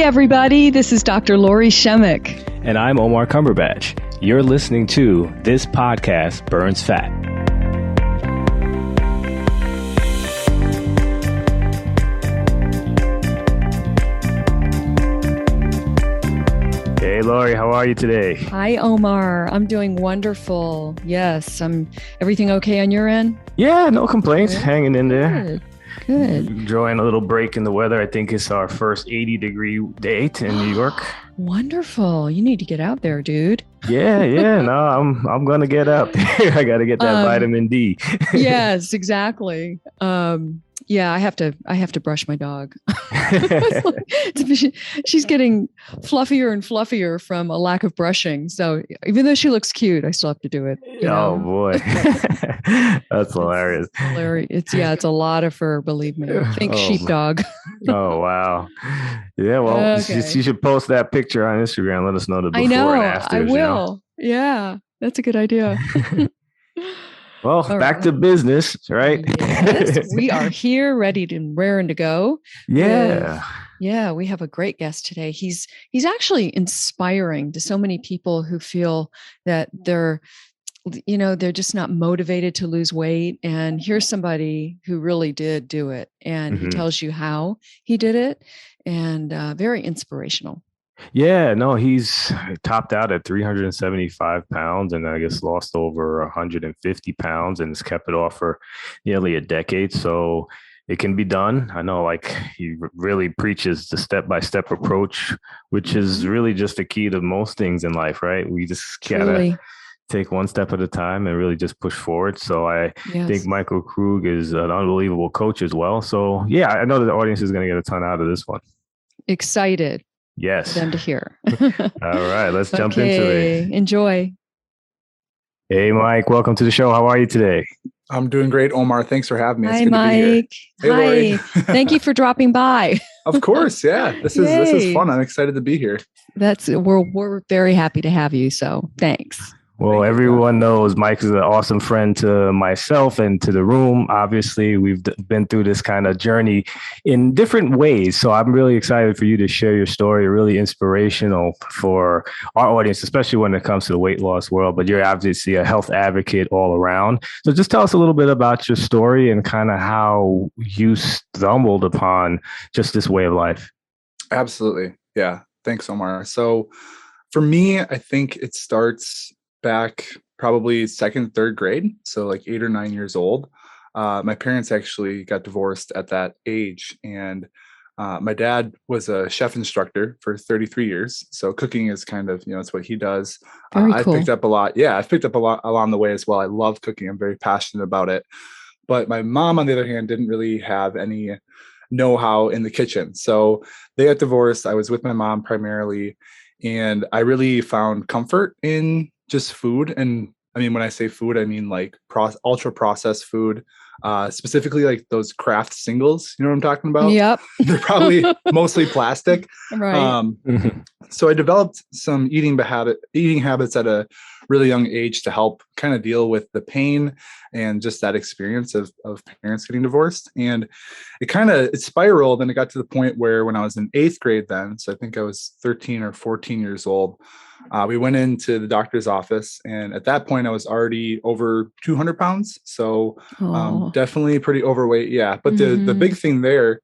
everybody. This is Dr. Lori Shemek. And I'm Omar Cumberbatch. You're listening to This Podcast Burns Fat. Hey, Lori, how are you today? Hi, Omar. I'm doing wonderful. Yes. Everything okay on your end? Yeah, no complaints. Good. Hanging in there. Good. Enjoying a little break in the weather. I think it's our first 80-degree day in New York. Wonderful. You need to get out there, dude. Yeah. No, I'm gonna get out there. I gotta get that vitamin D. Yes, exactly. Yeah, I have to brush my dog. She's getting fluffier and fluffier from a lack of brushing. So even though she looks cute, I still have to do it. Oh boy. That's hilarious. It's a lot of fur, believe me. Think sheepdog. Oh wow. Yeah, well, okay. you should post that picture on Instagram. Let us know the before and after. I will. Yeah, that's a good idea. Well, back to business, right? Yes, we are here, ready and raring to go. Yeah. Yeah, we have a great guest today. He's actually inspiring to so many people who feel that they're just not motivated to lose weight. And here's somebody who really did do it. And he tells you how he did it, and very inspirational. Yeah, no, he's topped out at 375 pounds and I guess lost over 150 pounds and has kept it off for nearly a decade. So it can be done. I know, like, he really preaches the step-by-step approach, which is really just the key to most things in life, right? We just gotta take one step at a time and really just push forward. So I think Michael Krug is an unbelievable coach as well. So yeah, I know that the audience is going to get a ton out of this one. Excited. Yes. For them to hear. All right, let's jump into it. Enjoy. Hey, Mike, welcome to the show. How are you today? I'm doing great, Omar. Thanks for having me. Hi, Mike. Hey, Lori. Thank you for dropping by. Of course, yeah. This is fun. I'm excited to be here. We're very happy to have you. So thanks. Well, everyone knows Mike is an awesome friend to myself and to the room. Obviously, we've been through this kind of journey in different ways. So I'm really excited for you to share your story, really inspirational for our audience, especially when it comes to the weight loss world. But you're obviously a health advocate all around. So just tell us a little bit about your story and kind of how you stumbled upon just this way of life. Absolutely. Yeah. Thanks, Omar. So for me, I think it starts back probably second, third grade. So like 8 or 9 years old. My parents actually got divorced at that age. And my dad was a chef instructor for 33 years. So cooking is kind of, it's what he does. Very cool. I've picked up a lot. Yeah, I've picked up a lot along the way as well. I love cooking. I'm very passionate about it. But my mom, on the other hand, didn't really have any know-how in the kitchen. So they got divorced. I was with my mom primarily. And I really found comfort in just food. And I mean, when I say food, I mean like ultra processed food, specifically like those Kraft singles. You know what I'm talking about? Yep. They're probably mostly plastic. Right. So I developed some eating habits at a really young age to help kind of deal with the pain and just that experience of parents getting divorced. And it spiraled, and it got to the point where when I was in 8th grade then, so I think I was 13 or 14 years old, we went into the doctor's office, and at that point I was already over 200 pounds. So definitely pretty overweight. Yeah. But the big thing there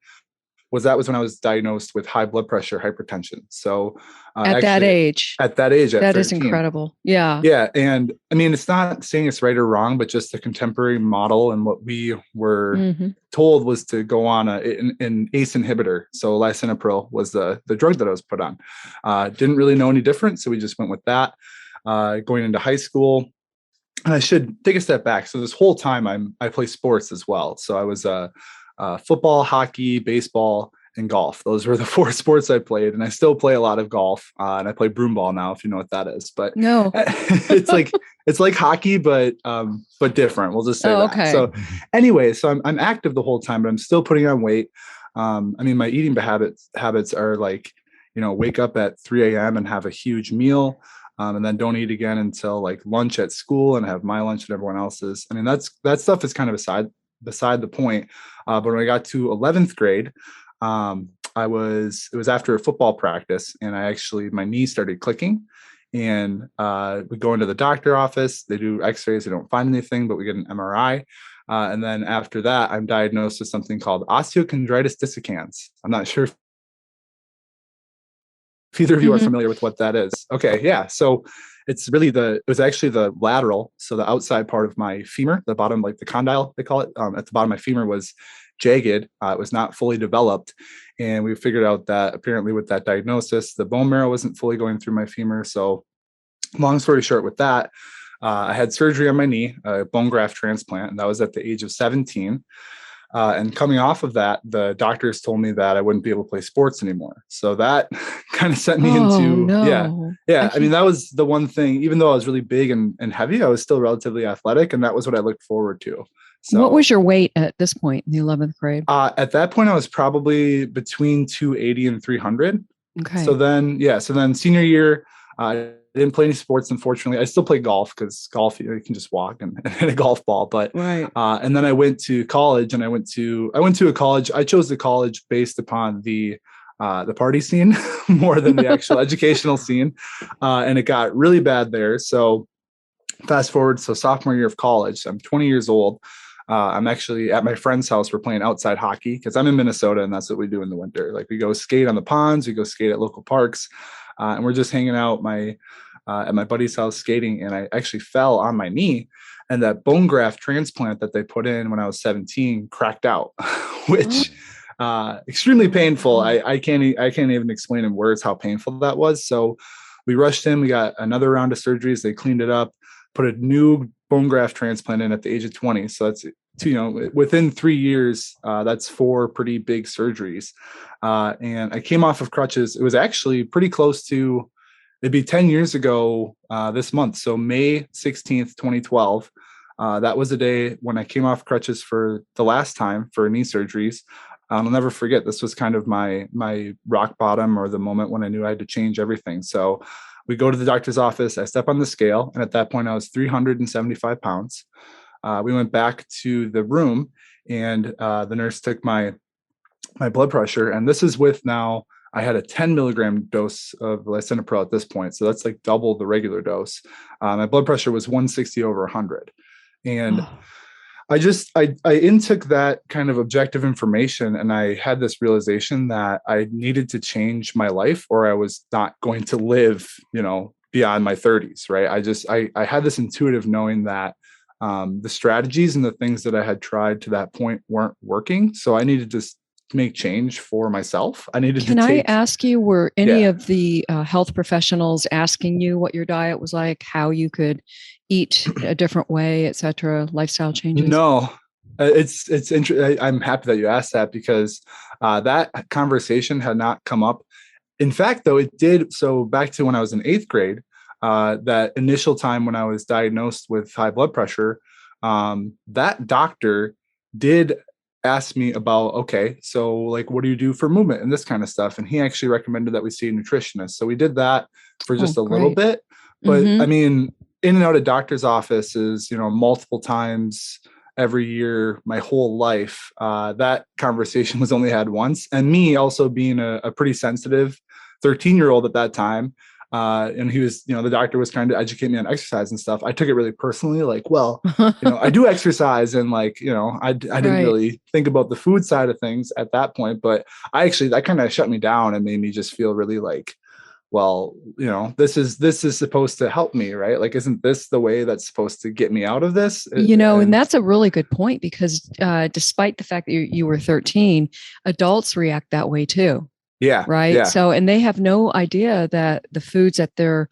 was when I was diagnosed with high blood pressure, hypertension. So at that age, that 13. Is incredible. Yeah. Yeah. And I mean, it's not saying it's right or wrong, but just the contemporary model and what we were told was to go on an ACE inhibitor. So lisinopril was the drug that I was put on. Didn't really know any different. So we just went with that. Going into high school, and I should take a step back. So this whole time I play sports as well. So I was football, hockey, baseball, and golf. Those were the 4 sports I played, and I still play a lot of golf. And I play broomball now, if you know what that is. But no, it's like hockey, but different. We'll just say that. Okay. So anyway, so I'm active the whole time, but I'm still putting on weight. I mean, my eating habits are like, wake up at 3 a.m. and have a huge meal. And then don't eat again until like lunch at school, and have my lunch and everyone else's. I mean, that stuff is kind of beside the point. But when I got to 11th grade, it was after a football practice, and my knee started clicking, and we go into the doctor office. They do x-rays. They don't find anything, but we get an MRI. And then after that, I'm diagnosed with something called osteochondritis dissecans. I'm not sure if either of you are familiar with what that is. Okay. Yeah. So it was actually the lateral. So the outside part of my femur, the bottom, like the condyle, they call it, at the bottom of my femur was jagged. It was not fully developed. And we figured out that apparently with that diagnosis, the bone marrow wasn't fully going through my femur. So long story short with that, I had surgery on my knee, a bone graft transplant, and that was at the age of 17. And coming off of that, the doctors told me that I wouldn't be able to play sports anymore. So that kind of sent me into, yeah. I mean, that was the one thing, even though I was really big and heavy, I was still relatively athletic. And that was what I looked forward to. So what was your weight at this point in the 11th grade? At that point, I was probably between 280 and 300. Okay. So then senior year, I didn't play any sports, unfortunately. I still play golf because golf, you can just walk and hit a golf ball. But right. And then I went to college, and I went to a college. I chose the college based upon the party scene more than the actual educational scene, and it got really bad there. So fast forward, so sophomore year of college, I'm 20 years old. I'm actually at my friend's house. We're playing outside hockey because I'm in Minnesota, and that's what we do in the winter. Like we go skate on the ponds, we go skate at local parks. And we're just hanging out at my buddy's house skating, and I actually fell on my knee, and that bone graft transplant that they put in when I was 17 cracked out, which extremely painful. I can't even explain in words how painful that was. So we rushed in. We got another round of surgeries. They cleaned it up, put a new bone graft transplant in at the age of 20. So that's within 3 years, that's 4 pretty big surgeries. And I came off of crutches. It was actually pretty close to, it'd be 10 years ago this month. So May 16th, 2012. That was the day when I came off crutches for the last time for knee surgeries. I'll never forget. This was kind of my rock bottom, or the moment when I knew I had to change everything. So we go to the doctor's office. I step on the scale. And at that point, I was 375 pounds. We went back to the room, and the nurse took my blood pressure. And this is with now, I had a 10 milligram dose of lisinopril at this point. So that's like double the regular dose. My blood pressure was 160 over 100. And I intook that kind of objective information, and I had this realization that I needed to change my life, or I was not going to live, beyond my 30s. Right. I had this intuitive knowing that the strategies and the things that I had tried to that point weren't working. So I needed to make change for myself. Can I ask you, were any of the health professionals asking you what your diet was like, how you could eat a different way, et cetera, lifestyle changes? No, it's interesting. I'm happy that you asked that, because that conversation had not come up. In fact, though, it did. So back to when I was in 8th grade, that initial time when I was diagnosed with high blood pressure, that doctor did ask me about, okay, so like, what do you do for movement and this kind of stuff? And he actually recommended that we see a nutritionist. So we did that for just a little bit. But I mean, in and out of doctor's offices, multiple times every year, my whole life, that conversation was only had once. And me also being a pretty sensitive 13-year-old at that time, and he was, the doctor was trying to educate me on exercise and stuff. I took it really personally, like, well, I do exercise, and like, I didn't really think about the food side of things at that point. But that kind of shut me down and made me just feel really like, well, this is supposed to help me, right? Like, isn't this the way that's supposed to get me out of this? And that's a really good point, because despite the fact that you were 13, adults react that way too. Yeah. Right. Yeah. So, and they have no idea that the foods that they're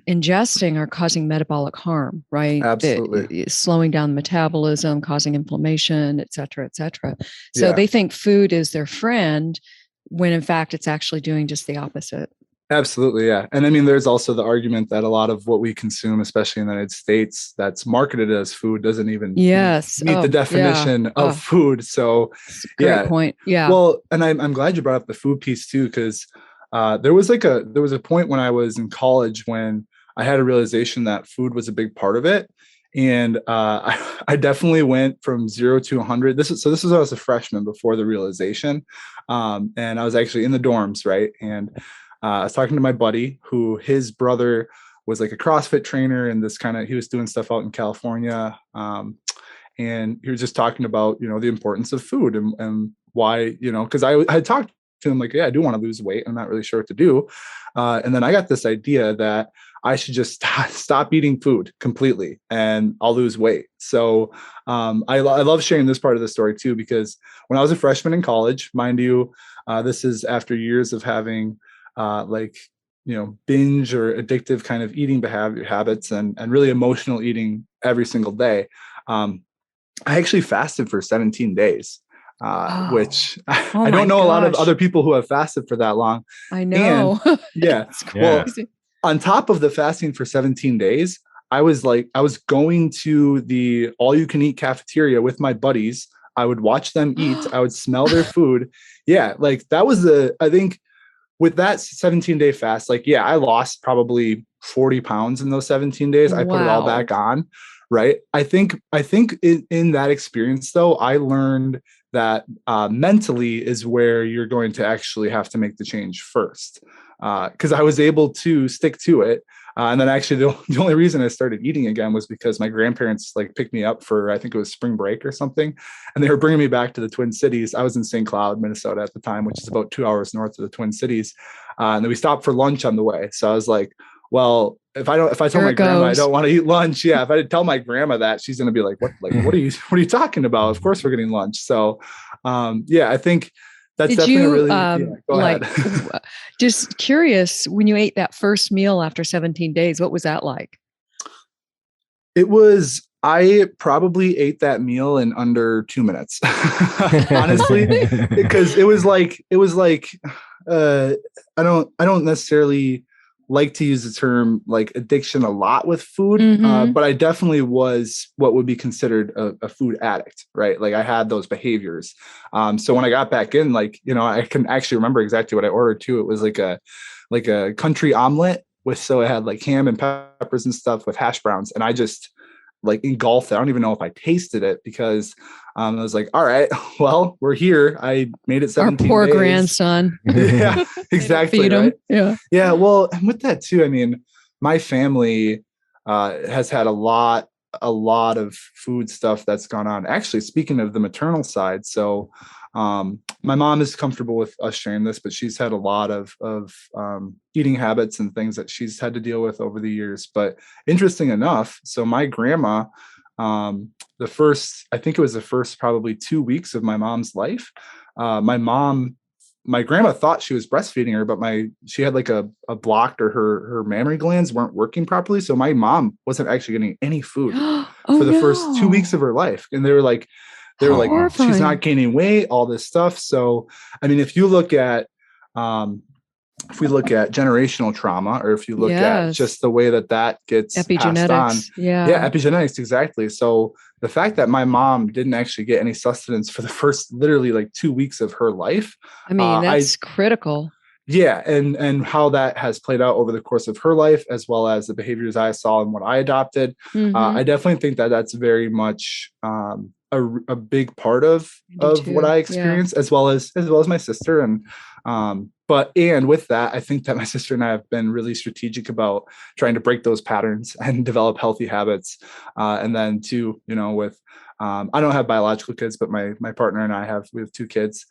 ingesting are causing metabolic harm, right? Absolutely. Slowing down metabolism, causing inflammation, et cetera, et cetera. So they think food is their friend, when in fact, it's actually doing just the opposite. Absolutely. Yeah. And I mean, there's also the argument that a lot of what we consume, especially in the United States, that's marketed as food doesn't even meet the definition of food. So great point. Yeah. Well, and I'm glad you brought up the food piece too, because there was a point when I was in college when I had a realization that food was a big part of it. And I definitely went from 0 to 100. This is when I was a freshman before the realization. And I was actually in the dorms, right? And I was talking to my buddy who his brother was like a CrossFit trainer, and he was doing stuff out in California. And he was just talking about, the importance of food and why, because I had talked to him like, yeah, I do want to lose weight. I'm not really sure what to do. And then I got this idea that I should just stop eating food completely and I'll lose weight. So I love sharing this part of the story too, because when I was a freshman in college, mind you, this is after years of having binge or addictive kind of eating habits and really emotional eating every single day. I actually fasted for 17 days, which I don't know a lot of other people who have fasted for that long. I know. And, yeah. Well, on top of the fasting for 17 days, I was going to the all-you-can-eat cafeteria with my buddies. I would watch them eat. I would smell their food. Yeah, like that was I think with that 17-day fast, I lost probably 40 pounds in those 17 days. I put it all back on. Right. I think in that experience, though, I learned that mentally is where you're going to actually have to make the change first, because I was able to stick to it. And then actually the only reason I started eating again was because my grandparents picked me up for, I think it was spring break or something. And they were bringing me back to the Twin Cities. I was in St. Cloud, Minnesota at the time, which is about 2 hours north of the Twin Cities. And then we stopped for lunch on the way. So I was like, well, if I tell my grandma I don't want to eat lunch, if I tell my grandma that, she's going to be like, what are you talking about? Of course we're getting lunch. So, I think that's definitely go ahead. Just curious, when you ate that first meal after 17 days, what was that like? I probably ate that meal in under 2 minutes, honestly, because it was like, I don't necessarily like to use the term addiction a lot with food, but I definitely was what would be considered a food addict, right? I had those behaviors. So when I got back in, I can actually remember exactly what I ordered too. It was like a country omelet so it had ham and peppers and stuff with hash browns. And I just engulfed it. I don't even know if I tasted it because I was like, all right, well, we're here. I made it 17 Our poor days. Grandson. Yeah, exactly. Feed right. him. Yeah. Well, and with that too, I mean, my family has had a lot of food stuff that's gone on. Actually, speaking of the maternal side, so my mom is comfortable with us sharing this, but she's had a lot of eating habits and things that she's had to deal with over the years. But interesting enough, so my grandma, I think it was the first probably 2 weeks of my mom's life. My grandma thought she was breastfeeding her, but she had a blocked, or her mammary glands weren't working properly. So my mom wasn't actually getting any food for the first 2 weeks of her life. And they were like, she's not gaining weight, all this stuff. So, I mean, if we look at generational trauma, or if you look at just the way that gets epigenetics, passed on. Yeah, epigenetics, exactly. So the fact that my mom didn't actually get any sustenance for the first literally 2 weeks of her life. I mean, that's critical. Yeah. And how that has played out over the course of her life, as well as the behaviors I saw and what I adopted. I definitely think that that's very much a big part of what I experienced, as well as my sister. And with that, I think that my sister and I have been really strategic about trying to break those patterns and develop healthy habits. And then too, with I don't have biological kids, but my partner and we have 2 kids.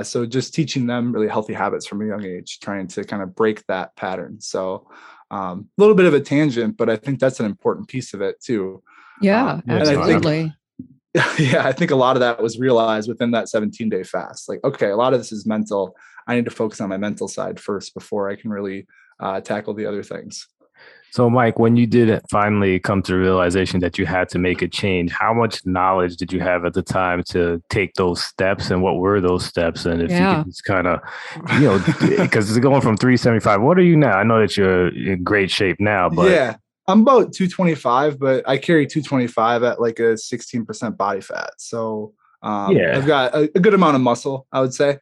So just teaching them really healthy habits from a young age, trying to kind of break that pattern. So a little bit of a tangent, but I think that's an important piece of it too. Yeah, absolutely. I think a lot of that was realized within that 17-day fast. Okay, a lot of this is mental. I need to focus on my mental side first before I can really tackle the other things. So, Mike, when you did finally come to the realization that you had to make a change, how much knowledge did you have at the time to take those steps, and what were those steps? And if you could just kind of, because it's going from 375, what are you now? I know that you're in great shape now, but yeah, I'm about 225, but I carry 225 at a 16% body fat. So Yeah. I've got a good amount of muscle, I would say.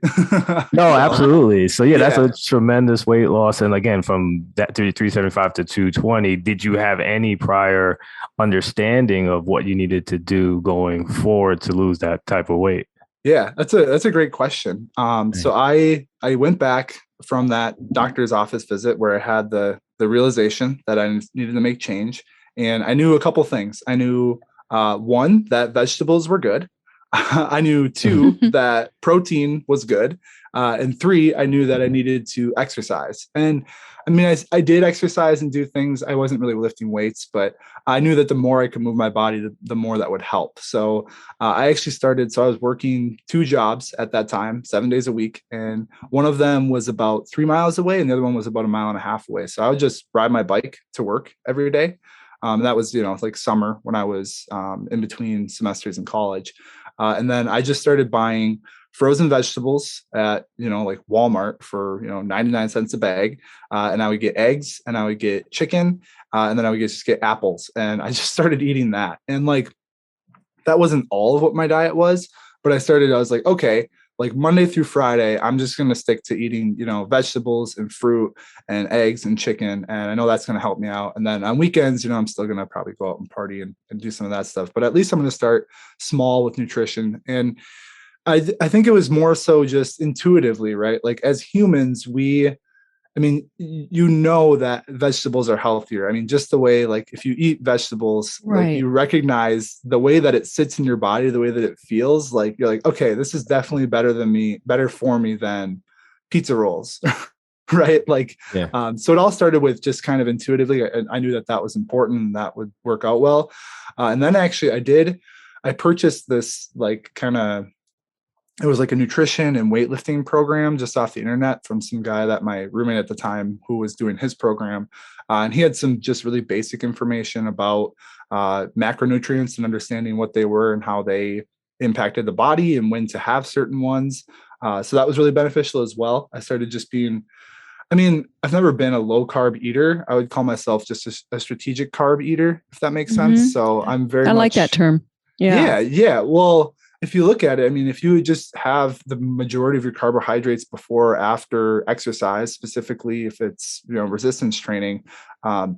No, So, absolutely. So yeah, that's yeah. a tremendous weight loss. And again, from that 375 to 220, did you have any prior understanding of what you needed to do going forward to lose that type of weight? Yeah, that's a great question. So I went back from that doctor's office visit where I had the realization that I needed to make change, and I knew a couple things. I knew one, that vegetables were good. I knew two, that protein was good, and three, I knew that I needed to exercise. And I mean, I did exercise and do things. I wasn't really lifting weights, but I knew that the more I could move my body, the more that would help. So I actually started. So I was working two jobs at that time, 7 days a week, and one of them was about 3 miles away, and the other one was about a mile and a half away. So I would just ride my bike to work every day. That was, like summer when I was in between semesters in college. And then I just started buying frozen vegetables at, like Walmart for, 99 cents a bag. And I would get eggs and I would get chicken. And then I would just get apples. And I just started eating that. And like, that wasn't all of what my diet was, but I was like, okay, like Monday through Friday, I'm just going to stick to eating, vegetables and fruit and eggs and chicken. And I know that's going to help me out. And then on weekends, I'm still going to probably go out and party and do some of that stuff, but at least I'm going to start small with nutrition. And I think it was more so just intuitively, right? Like as humans, that vegetables are healthier. I mean, just the way, like if you eat vegetables, like Right. you recognize the way that it sits in your body, the way that it feels, like you're like, okay, this is definitely better for me than pizza rolls. Right. Like, Yeah. so it all started with just kind of intuitively. I knew that was important and that would work out well. And then actually I purchased this like it was like a nutrition and weightlifting program just off the internet from some guy that my roommate at the time who was doing his program. And he had some just really basic information about macronutrients and understanding what they were and how they impacted the body and when to have certain ones. So that was really beneficial as well. I started just I've never been a low carb eater. I would call myself just a strategic carb eater, if that makes sense. So I'm very I like much, that term. Yeah. yeah. Well, if you look at it, if you just have the majority of your carbohydrates before or after exercise, specifically if it's, resistance training,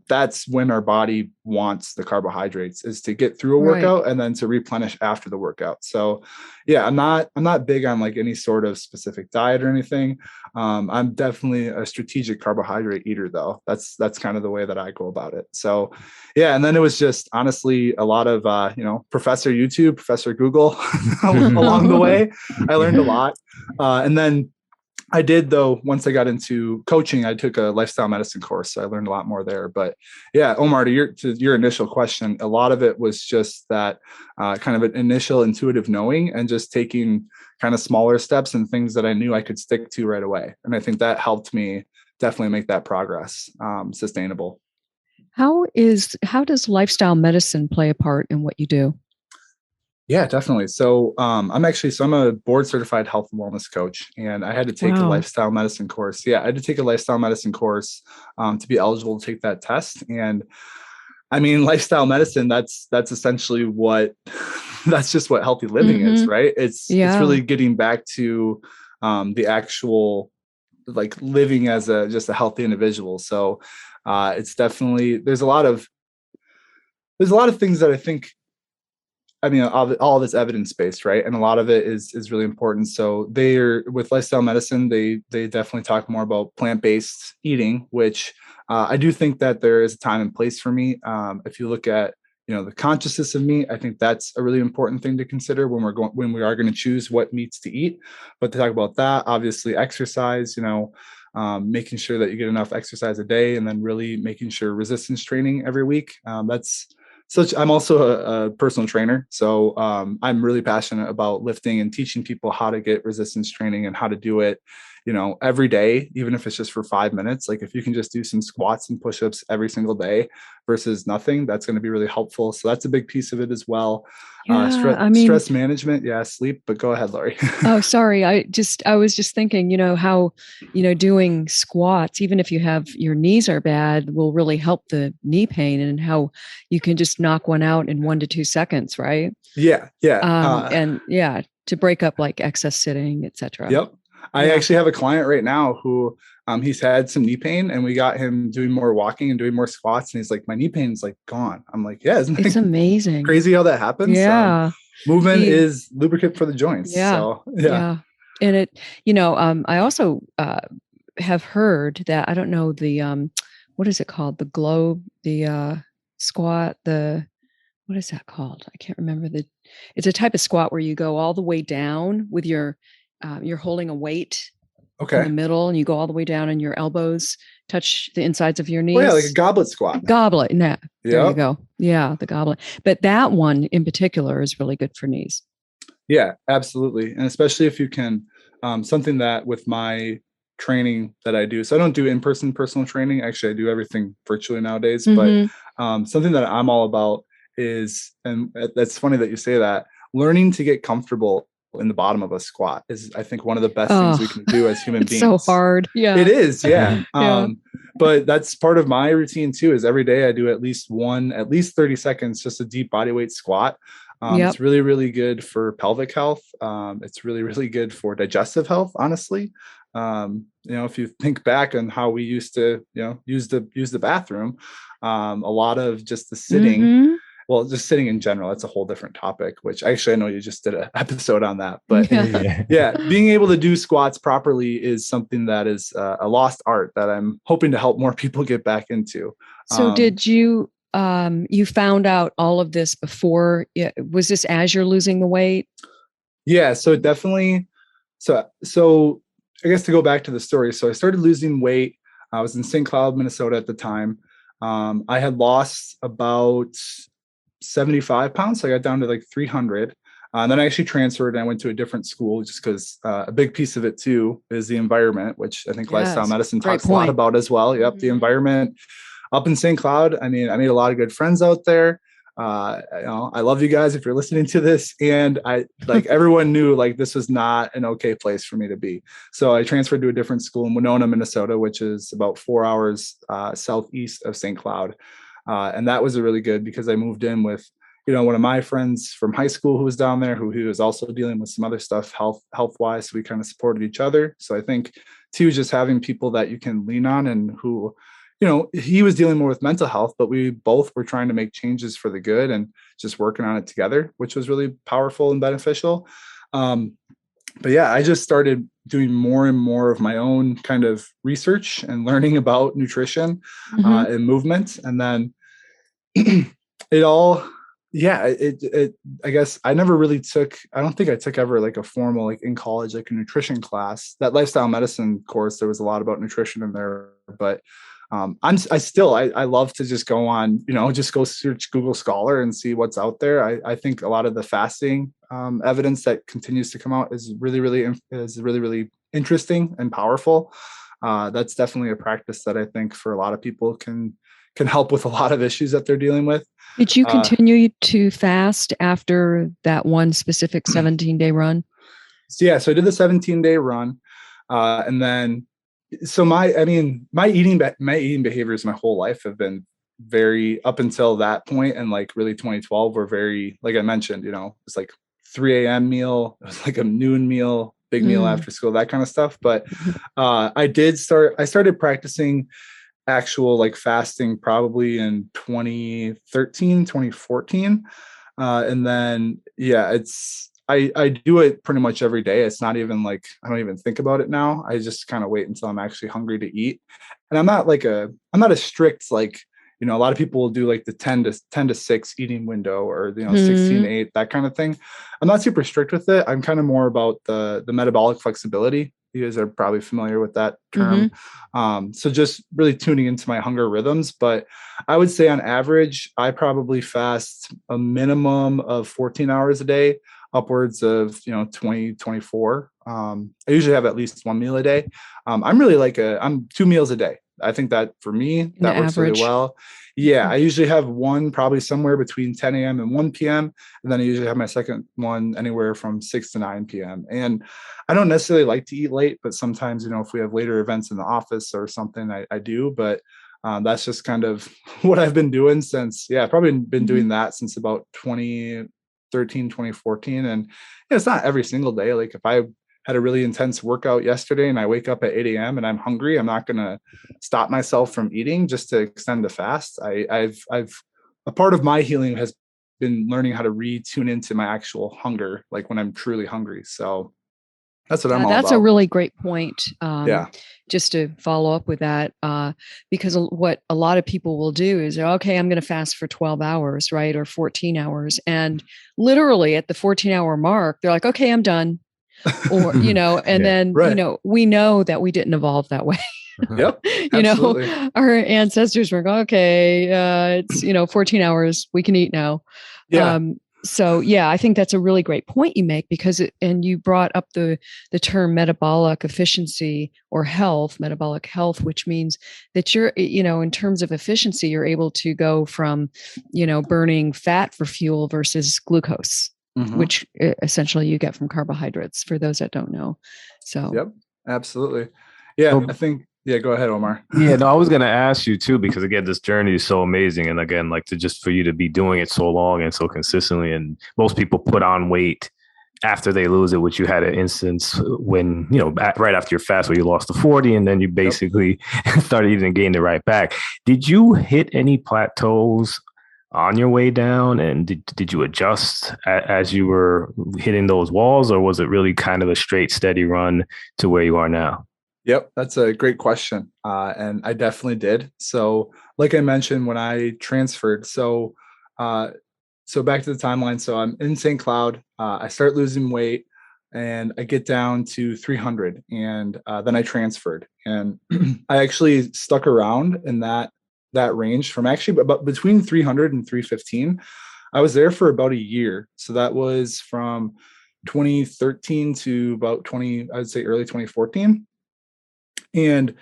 that's when our body wants the carbohydrates, is to get through a Right. workout and then to replenish after the workout. So yeah, I'm not big on like any sort of specific diet or anything. I'm definitely a strategic carbohydrate eater though. That's kind of the way that I go about it. So yeah. And then it was just honestly a lot of, Professor YouTube, Professor Google along the way. I learned a lot. And then I did, though, once I got into coaching, I took a lifestyle medicine course. So I learned a lot more there. But yeah, Omar, to your initial question, a lot of it was just that kind of an initial intuitive knowing and just taking kind of smaller steps and things that I knew I could stick to right away. And I think that helped me definitely make that progress sustainable. How does lifestyle medicine play a part in what you do? Yeah, definitely. So I'm a board certified health and wellness coach, and I had to take a Wow. lifestyle medicine course. Yeah, I had to take a lifestyle medicine course to be eligible to take that test. And lifestyle medicine, that's essentially what that's just what healthy living is, right? It's Yeah. really getting back to the actual like living as just a healthy individual. So it's definitely there's a lot of things that I think all of it's evidence based, right? And a lot of it is really important. So they're with lifestyle medicine, they definitely talk more about plant-based eating, which I do think that there is a time and place for meat. If you look at the consciousness of meat, I think that's a really important thing to consider when we are going to choose what meats to eat. But to talk about that, obviously exercise, making sure that you get enough exercise a day, and then really making sure resistance training every week. I'm also a personal trainer, so I'm really passionate about lifting and teaching people how to get resistance training and how to do it, every day, even if it's just for 5 minutes. Like if you can just do some squats and push-ups every single day versus nothing, that's going to be really helpful. So that's a big piece of it as well. Yeah, Stress management. Yeah. Sleep, but go ahead, Lori. Oh, sorry. I was just thinking, how, doing squats, even if you have your knees are bad, will really help the knee pain, and how you can just knock one out in 1 to 2 seconds, right? Yeah. Yeah. And yeah, to break up like excess sitting, etc. Yep. I actually have a client right now who he's had some knee pain, and we got him doing more walking and doing more squats. And he's like, my knee pain is like gone. I'm like, yeah, isn't It's amazing. Crazy how that happens? Yeah. Movement is lubricant for the joints. Yeah. So yeah. And it, I also have heard that, I don't know, the what is it called? The globe, the squat, what is that called? I can't remember. It's a type of squat where you go all the way down with you're holding a weight in the middle, and you go all the way down, and your elbows touch the insides of your knees. Oh, yeah, like a goblet squat. Goblet. Nah, there you go. Yeah, the goblet. But that one in particular is really good for knees. Yeah, absolutely. And especially if you can, something that with my training that I do, so I don't do in-person personal training. Actually, I do everything virtually nowadays. But something that I'm all about is, and that's funny that you say that, learning to get comfortable in the bottom of a squat is, I think, one of the best things we can do as human beings. So hard. Yeah, it is. Yeah. But that's part of my routine too, is every day I do at least 30 seconds, just a deep body weight squat. It's really, really good for pelvic health. It's really, really good for digestive health, honestly. If you think back on how we used to, use the bathroom, a lot of just the sitting, well, just sitting in general, that's a whole different topic, which actually I know you just did an episode on that. But being able to do squats properly is something that is a lost art that I'm hoping to help more people get back into. So did you, you found out all of this before, was this as you're losing the weight? Yeah, so definitely. So I guess to go back to the story. So I started losing weight. I was in St. Cloud, Minnesota at the time. I had lost about 75 pounds. So I got down to like 300. And then I actually transferred and I went to a different school, just because a big piece of it too is the environment, which I think lifestyle medicine talks a lot about as well. Yep. The environment up in St. Cloud. I mean, I made a lot of good friends out there. I love you guys if you're listening to this. And everyone knew like this was not an okay place for me to be. So I transferred to a different school in Winona, Minnesota, which is about 4 hours southeast of St. Cloud. And that was really good because I moved in with, one of my friends from high school who was down there, who was also dealing with some other stuff health wise. So we kind of supported each other. So I think too, just having people that you can lean on, and who, he was dealing more with mental health, but we both were trying to make changes for the good and just working on it together, which was really powerful and beneficial. But yeah, I just started doing more and more of my own kind of research and learning about nutrition and movement. And then I guess I never really I don't think I took ever like a formal, like in college, like a nutrition class. That lifestyle medicine course, there was a lot about nutrition in there, but I love to just go on, just go search Google Scholar and see what's out there. I think a lot of the fasting evidence that continues to come out is really, really interesting and powerful. That's definitely a practice that I think for a lot of people can help with a lot of issues that they're dealing with. Did you continue to fast after that one specific 17-day run? So I did the 17-day run. And then, so my eating behaviors my whole life have been very, up until that point, and like really 2012 were very, like I mentioned, it's like 3 a.m. meal, it was like a noon meal, big meal after school, that kind of stuff. But I started practicing actual like fasting probably in 2013, 2014. And then, I do it pretty much every day. It's not even like, I don't even think about it now. I just kind of wait until I'm actually hungry to eat. And I'm not a strict, like, a lot of people will do like the 10 to 6 eating window, or, 16 to 8, that kind of thing. I'm not super strict with it. I'm kind of more about the metabolic flexibility. You guys are probably familiar with that term. So just really tuning into my hunger rhythms. But I would say on average, I probably fast a minimum of 14 hours a day, upwards of 20, 24. I usually have at least one meal a day. I'm really I'm 2 meals a day. I think that for me, that works really well. Yeah, I usually have one probably somewhere between 10 a.m. and 1 p.m. And then I usually have my second one anywhere from 6 to 9 p.m. And I don't necessarily like to eat late, but sometimes, if we have later events in the office or something, I do. But that's just kind of what I've been doing since, I've probably been doing that since about 2013, 2014. And it's not every single day. Like if I had a really intense workout yesterday and I wake up at 8 a.m. and I'm hungry, I'm not going to stop myself from eating just to extend the fast. I've a part of my healing has been learning how to retune into my actual hunger, like when I'm truly hungry. So that's what I'm all that's about. a really great point. Yeah. Just to follow up with that, because what a lot of people will do is, okay, I'm going to fast for 12 hours, right? Or 14 hours. And literally at the 14-hour mark, they're like, okay, I'm done. Or, and then, we know that we didn't evolve that way. Yep. Absolutely. Our ancestors were going, okay, it's, 14 hours, we can eat now. Yeah. So yeah, I think that's a really great point you make, because and you brought up the term metabolic efficiency or metabolic health, which means that you're, in terms of efficiency, you're able to go from, burning fat for fuel versus glucose, which essentially you get from carbohydrates, for those that don't know. So, yep, absolutely. Yeah, I think, go ahead, Omar. Yeah, no, I was going to ask you too, because again, this journey is so amazing. And again, like for you to be doing it so long and so consistently, and most people put on weight after they lose it, which you had an instance when, right after your fast where you lost to 40 and then you basically started eating and gained it right back. Did you hit any plateaus on your way down, and did you adjust as you were hitting those walls, or was it really kind of a straight, steady run to where you are now? Yep, that's a great question. And I definitely did. So like I mentioned, when I transferred, so back to the timeline. So I'm in St. Cloud. I start losing weight and I get down to 300, and then I transferred, and I actually stuck around in that range from actually about between 300 and 315. I was there for about a year. So that was from 2013 to about I would say early 2014. And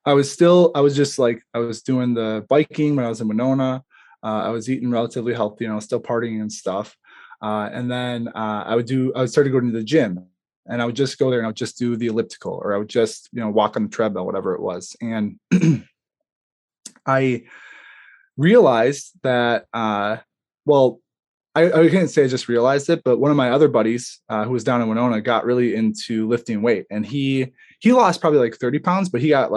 I was doing the biking when I was in Winona. I was eating relatively healthy, still partying and stuff. And then I would start to go to the gym, and I would just go there and I would just do the elliptical, or I would just, walk on the treadmill, whatever it was. And I realized that, I can't say I just realized it, but one of my other buddies who was down in Winona got really into lifting weight, and he lost probably like 30 pounds, but he got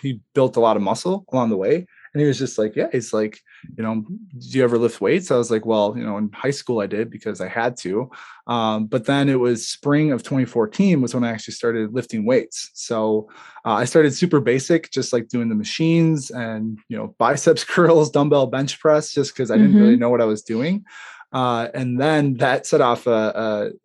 he built a lot of muscle along the way. And he was just like, he's like, do you ever lift weights? I was like, well, in high school I did because I had to. But then it was spring of 2014 was when I actually started lifting weights. So I started super basic, just like doing the machines and, biceps curls, dumbbell bench press, just because I didn't really know what I was doing. And then that set off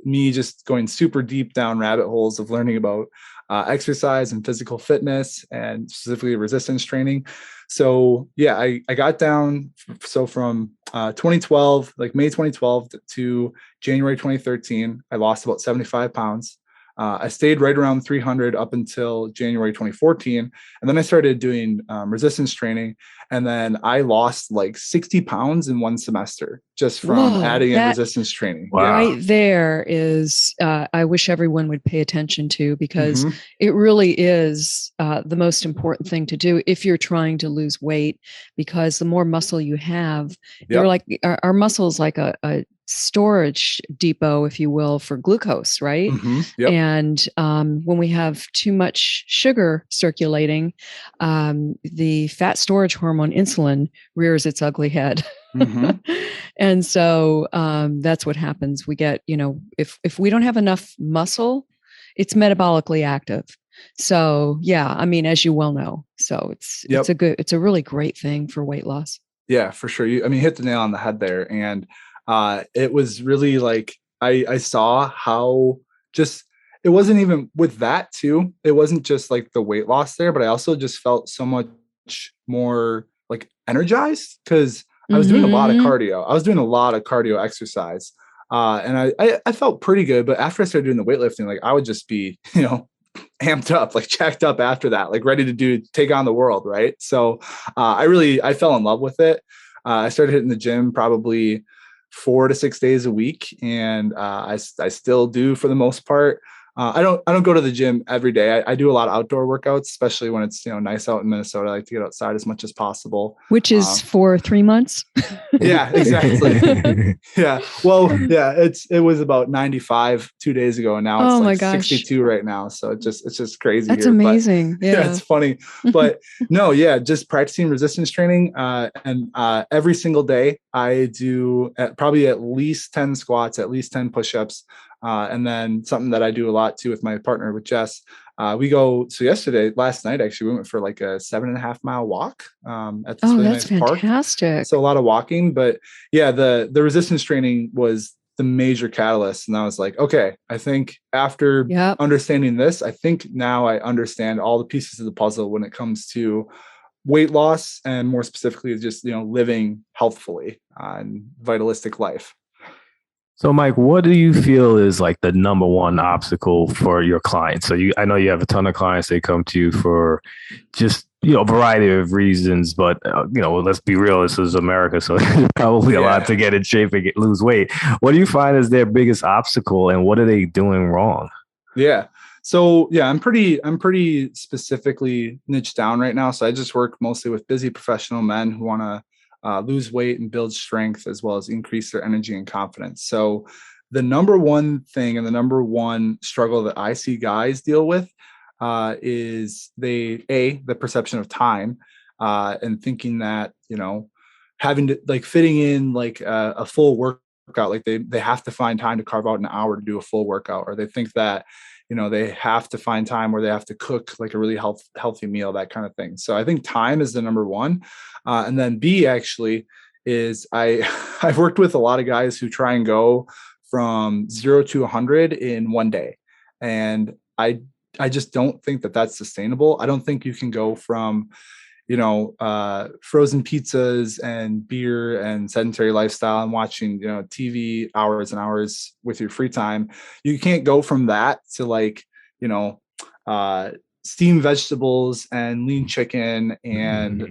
me just going super deep down rabbit holes of learning about exercise and physical fitness, and specifically resistance training. So I got down. So from 2012, like May 2012 to January 2013, I lost about 75 pounds. I stayed right around 300 up until January 2014. And then I started doing resistance training. And then I lost like 60 pounds in one semester just from adding in resistance training. Wow. Right there is, I wish everyone would pay attention to, because it really is the most important thing to do if you're trying to lose weight, because the more muscle you have, you're like, our muscle is like a storage depot, if you will, for glucose, right? And when we have too much sugar circulating, the fat storage hormone insulin rears its ugly head. And so that's what happens. We get, if we don't have enough muscle, it's metabolically active. So as you well know, so it's a really great thing for weight loss. Yeah, for sure. You hit the nail on the head there. And it was really like, I saw how it wasn't even with that too. It wasn't just like the weight loss there, but I also just felt so much more like energized, because I was doing a lot of cardio. I was doing a lot of cardio exercise. And I felt pretty good, but after I started doing the weightlifting, like I would just be, amped up, like jacked up after that, like ready to take on the world. Right. So I fell in love with it. I started hitting the gym probably 4 to 6 days a week. And I still do for the most part. I don't go to the gym every day. I do a lot of outdoor workouts, especially when it's, nice out in Minnesota. I like to get outside as much as possible. Which is for 3 months. Yeah, exactly. Yeah. Well, yeah, it was about 95 2 days ago, and now it's like 62 right now. So it's just crazy. That's here. amazing. But, yeah, it's funny. But no, yeah, just practicing resistance training. And every single day I do probably at least 10 squats, at least 10 push-ups. And then something that I do a lot too with my partner, with Jess, last night, actually, we went for like a 7.5 mile walk at this really nice park. Fantastic. So a lot of walking, but yeah, the resistance training was the major catalyst. And I was like, okay, I think after understanding this, I think now I understand all the pieces of the puzzle when it comes to weight loss, and more specifically, just, living healthfully and vitalistic life. So, Mike, what do you feel is like the number one obstacle for your clients? So I know you have a ton of clients, they come to you for just, a variety of reasons, but, let's be real, this is America. So there's probably a lot to get in shape and lose weight. What do you find is their biggest obstacle, and what are they doing wrong? Yeah. So yeah, I'm pretty specifically niched down right now. So I just work mostly with busy professional men who want to lose weight and build strength, as well as increase their energy and confidence. So the number one thing and the number one struggle that I see guys deal with is the perception of time, and thinking that, having to like fitting in like a full workout, like they have to find time to carve out an hour to do a full workout, or they think that, they have to find time where they have to cook like a really healthy meal, that kind of thing. So I think time is the number one. And then B actually is I've worked with a lot of guys who try and go from 0 to 100 in one day. And I just don't think that that's sustainable. I don't think you can go from, frozen pizzas and beer and sedentary lifestyle and watching, TV hours and hours with your free time. You can't go from that to like, steamed vegetables and lean chicken and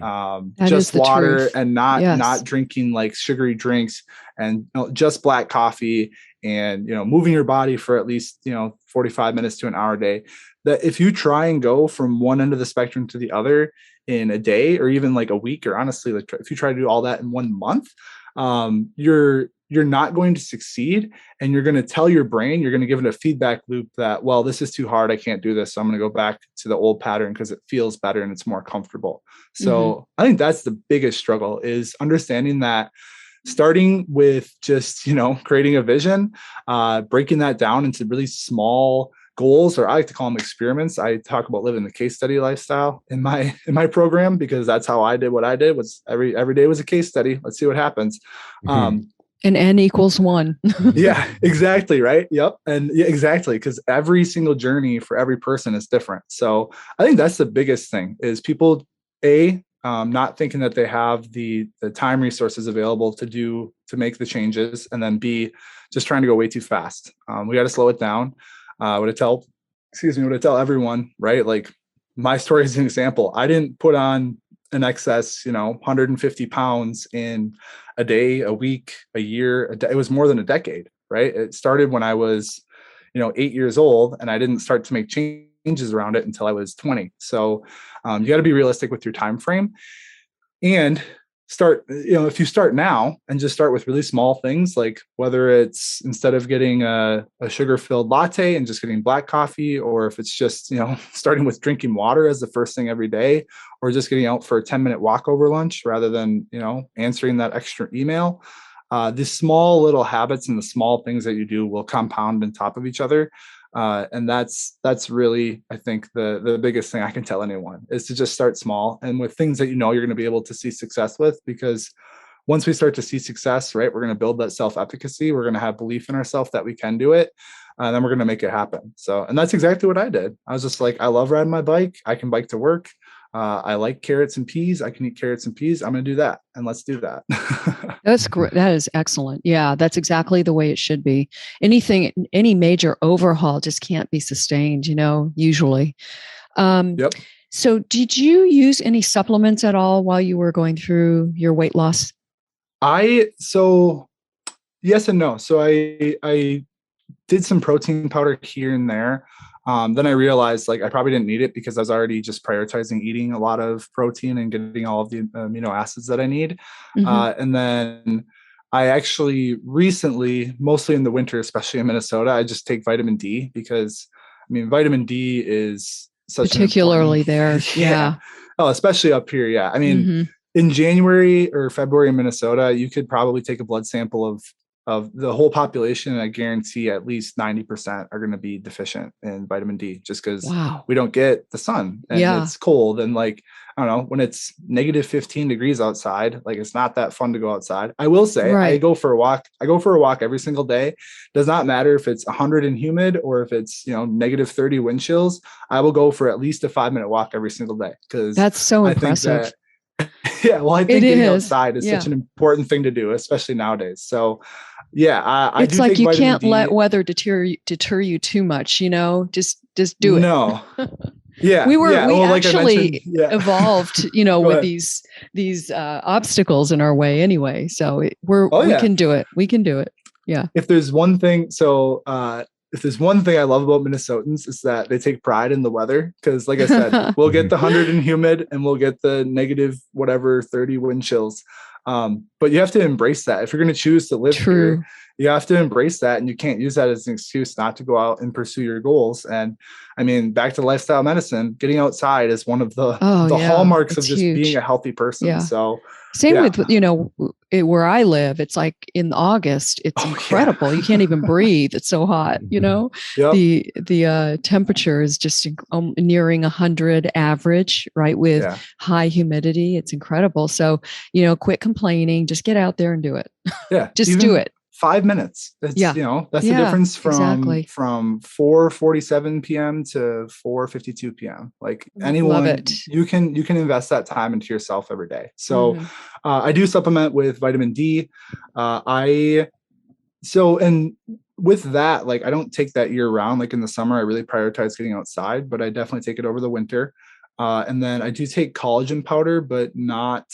just water, and not drinking like sugary drinks, and just black coffee, and moving your body for at least 45 minutes to an hour a day. That if you try and go from one end of the spectrum to the other in a day, or even like a week, or honestly, like if you try to do all that in 1 month, you're not going to succeed. And you're going to tell your brain, you're going to give it a feedback loop that, well, this is too hard, I can't do this, so I'm going to go back to the old pattern because it feels better and it's more comfortable. So I think that's the biggest struggle, is understanding that, starting with just creating a vision, breaking that down into really small goals, or I like to call them experiments. I talk about living the case study lifestyle in my program, because that's how I did what I did. Was every day was a case study. Let's see what happens. And N equals 1. Yeah, exactly. Right. Yep. And yeah, exactly. Because every single journey for every person is different. So I think that's the biggest thing, is people, not thinking that they have the time resources available to make the changes. And then B, just trying to go way too fast. We got to slow it down. What I tell everyone, right? Like my story is an example. I didn't put on an excess, 150 pounds in a day, a week, a year. It was more than a decade, right? It started when I was, 8 years old, and I didn't start to make changes around it until I was 20. So you got to be realistic with your time frame, and start, if you start now and just start with really small things, like whether it's instead of getting a sugar-filled latte and just getting black coffee, or if it's just, starting with drinking water as the first thing every day, or just getting out for a 10-minute walk over lunch rather than, answering that extra email. These small little habits and the small things that you do will compound on top of each other. And that's really, I think, the biggest thing I can tell anyone, is to just start small, and with things that you're going to be able to see success with. Because once we start to see success, right, we're going to build that self-efficacy. We're going to have belief in ourselves that we can do it. And then we're going to make it happen. So, and that's exactly what I did. I was just like, I love riding my bike. I can bike to work. I like carrots and peas. I can eat carrots and peas. I'm going to do that. And let's do that. That's great. That is excellent. Yeah, that's exactly the way it should be. Any major overhaul just can't be sustained, usually. Yep. So did you use any supplements at all while you were going through your weight loss? So yes and no. So I did some protein powder here and there. Then I realized like I probably didn't need it because I was already just prioritizing eating a lot of protein and getting all of the amino acids that I need. And then I actually recently, mostly in the winter, especially in Minnesota, I just take vitamin D because vitamin D is such particularly there. Yeah. Oh, especially up here. Yeah. In January or February in Minnesota, you could probably take a blood sample of the whole population, and I guarantee at least 90% are going to be deficient in vitamin D just because we don't get the sun and it's cold. And like, I don't know, when it's negative 15 degrees outside, like it's not that fun to go outside. I will say I go for a walk. I go for a walk every single day. Does not matter if it's 100 and humid or if it's, negative 30 wind chills. I will go for at least a 5-minute walk every single day. Cause that's so impressive. Yeah. Well, I think getting outside is such an important thing to do, especially nowadays. So yeah, it's like you can't let weather deter you too much, just do it. No. Yeah. We actually evolved, with these obstacles in our way anyway. So we can do it. We can do it. Yeah. If there's one thing, if there's one thing I love about Minnesotans is that they take pride in the weather. Cause like I said, we'll get the 100 and humid and we'll get the negative, whatever, 30 wind chills. But you have to embrace that. If you're going to choose to live here, you have to embrace that. And you can't use that as an excuse not to go out and pursue your goals. And back to lifestyle medicine, getting outside is one of the hallmarks of just being a healthy person. Yeah. So same with, where I live, it's like in August, it's incredible. You can't even breathe. It's so hot, Yep. The temperature is just nearing 100 average, right? With high humidity. It's incredible. So, quit complaining, just get out there and do it. Yeah. Just do it. 5 minutes. That's the difference from 4:47 p.m. to 4:52 p.m. Like anyone, you can invest that time into yourself every day. So I do supplement with vitamin D. And with that, like I don't take that year round. Like in the summer, I really prioritize getting outside, but I definitely take it over the winter. And then I do take collagen powder, but not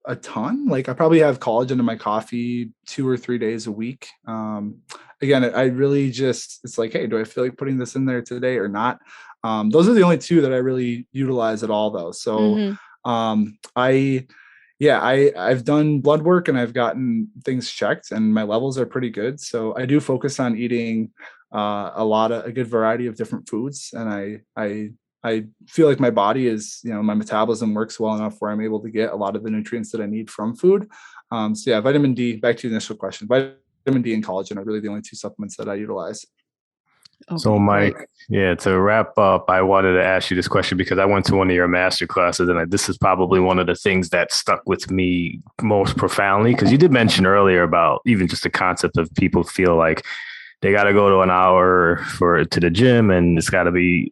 a ton. Like I probably have collagen in my coffee 2 or 3 days a week. Again, I really it's like, hey, do I feel like putting this in there today or not? Those are the only two that I really utilize at all though. So I've done blood work and I've gotten things checked and my levels are pretty good. So I do focus on eating a good variety of different foods. And I feel like my body is, my metabolism works well enough where I'm able to get a lot of the nutrients that I need from food. Vitamin D, back to the initial question, vitamin D and collagen are really the only two supplements that I utilize. Okay, so Mike, to wrap up, I wanted to ask you this question because I went to one of your master classes and this is probably one of the things that stuck with me most profoundly. Because you did mention earlier about even just the concept of people feel like they got to go to an hour to the gym and it's got to be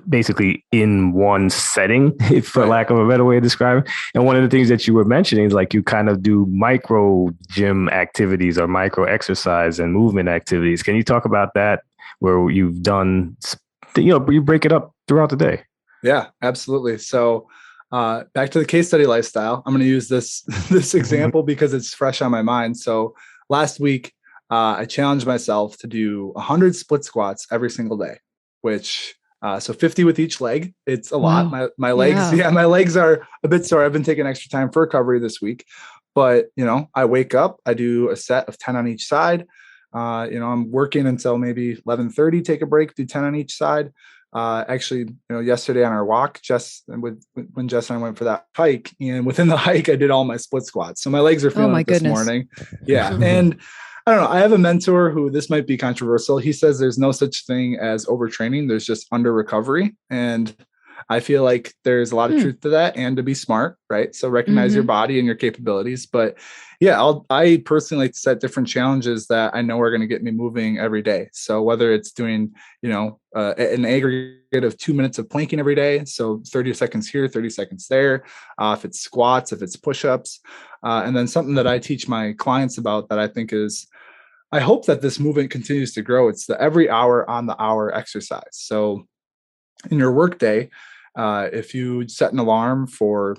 basically in one setting, for lack of a better way to describe it. And one of the things that you were mentioning is like you kind of do micro gym activities or micro exercise and movement activities. Can you talk about that where you've done, you break it up throughout the day? Yeah, absolutely. So back to the case study lifestyle. I'm going to use this example because it's fresh on my mind. So last week, I challenged myself to do 100 split squats every single day, which so 50 with each leg. It's a lot. My legs, my legs are a bit sore. I've been taking extra time for recovery this week, but I wake up, I do a set of 10 on each side. I'm working until maybe 11:30, take a break, do 10 on each side. Actually, yesterday on our walk, when Jess and I went for that hike, and within the hike, I did all my split squats. So my legs are feeling it this morning. Yeah. And I don't know. I have a mentor who, this might be controversial. He says there's no such thing as overtraining. There's just under recovery. And I feel like there's a lot of truth to that, and to be smart, right? So recognize your body and your capabilities. But yeah, I personally like to set different challenges that I know are going to get me moving every day. So whether it's doing, an aggregate of 2 minutes of planking every day, so 30 seconds here, 30 seconds there, if it's squats, if it's push-ups, and then something that I teach my clients about that I think is, I hope that this movement continues to grow. It's the every hour on the hour exercise. So in your workday, if you set an alarm for,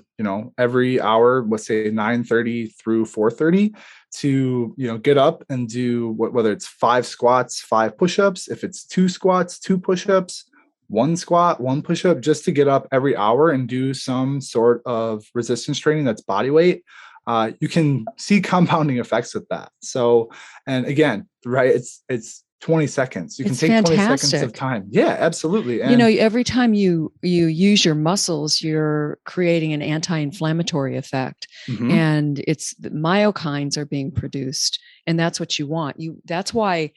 every hour, let's say 9:30 through 4:30, to, get up and do whether it's 5 squats, 5 push-ups, if it's 2 squats, 2 push-ups, 1 squat, 1 push-up, just to get up every hour and do some sort of resistance training that's body weight, you can see compounding effects with that. So, and again, right, it's 20 seconds. You can take fantastic. 20 seconds of time. Yeah, absolutely. And every time you use your muscles, you're creating an anti-inflammatory effect, and it's the myokines are being produced, and that's what you want. That's why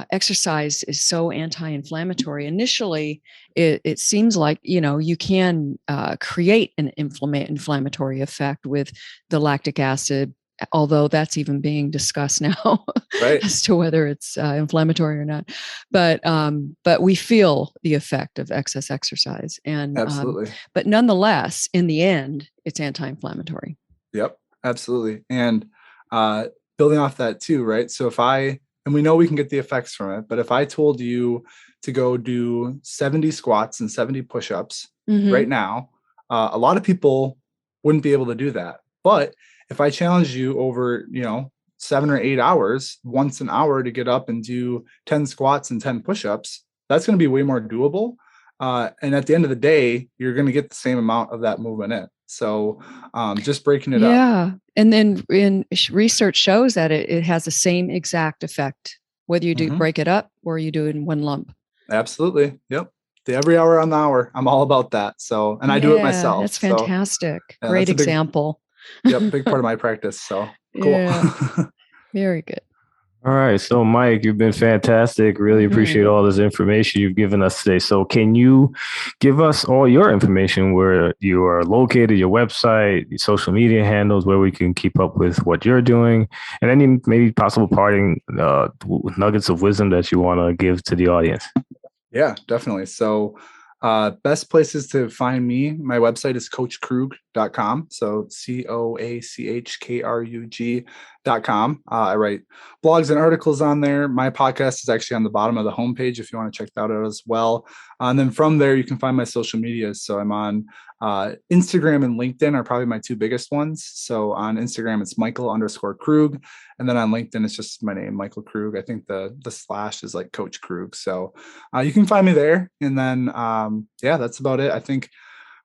exercise is so anti-inflammatory. Initially, it seems like, you can create an inflammatory effect with the lactic acid, although that's even being discussed now, right, as to whether it's inflammatory or not. But we feel the effect of excess exercise, and absolutely. But nonetheless, in the end, it's anti-inflammatory. Yep, absolutely. And building off that too, right? So and we know we can get the effects from it, but if I told you to go do 70 squats and 70 push-ups right now, a lot of people wouldn't be able to do that. But if I challenge you over, 7 or 8 hours, once an hour, to get up and do 10 squats and 10 push-ups, that's going to be way more doable. And at the end of the day, you're going to get the same amount of that movement in. So just breaking it up. Yeah. And then research shows that it has the same exact effect, whether you do break it up or you do it in one lump. Absolutely. Yep. The every hour on the hour. I'm all about that. So, and I do it myself. That's fantastic. So, great example. Big part of my practice. So cool. Yeah. Very good. All right. So, Mike, you've been fantastic. Really appreciate all this information you've given us today. So can you give us all your information, where you are located, your website, your social media handles, where we can keep up with what you're doing, and any maybe possible parting nuggets of wisdom that you want to give to the audience? Yeah, definitely. So best places to find me, my website is coachkrug.com. So COACHKRUG.com. I write blogs and articles on there. My podcast is actually on the bottom of the homepage if you want to check that out as well. And then from there, you can find my social medias. So I'm on Instagram and LinkedIn are probably my 2 biggest ones. So on Instagram, it's Michael_Krug. And then on LinkedIn, it's just my name, Michael Krug. I think the / is like Coach Krug. So you can find me there. And then, that's about it. I think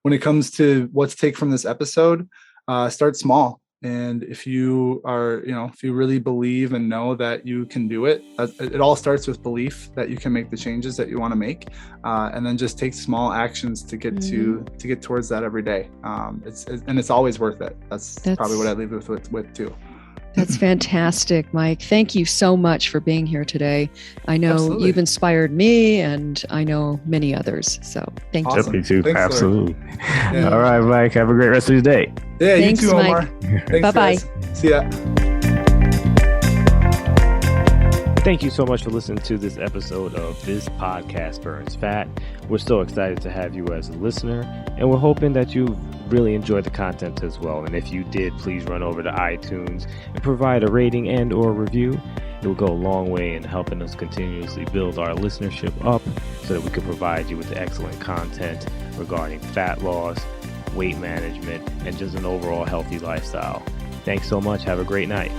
when it comes to what to take from this episode, start small. And if you are, if you really believe and know that you can do it, it all starts with belief that you can make the changes that you want to make, and then just take small actions to get to get towards that every day. It's always worth it. That's probably what I leave with too. That's fantastic, Mike. Thank you so much for being here today. I know you've inspired me, and I know many others. So thank you. Me too. Thanks, absolutely. Yeah. All right, Mike. Have a great rest of your day. Yeah, thanks, you too, Omar. Mike. Bye-bye. See ya. Thank you so much for listening to this episode of This Podcast Burns Fat. We're so excited to have you as a listener, and we're hoping that you really enjoyed the content as well. And if you did, please run over to iTunes and provide a rating and or review. It will go a long way in helping us continuously build our listenership up so that we can provide you with excellent content regarding fat loss, weight management, and just an overall healthy lifestyle. Thanks so much. Have a great night.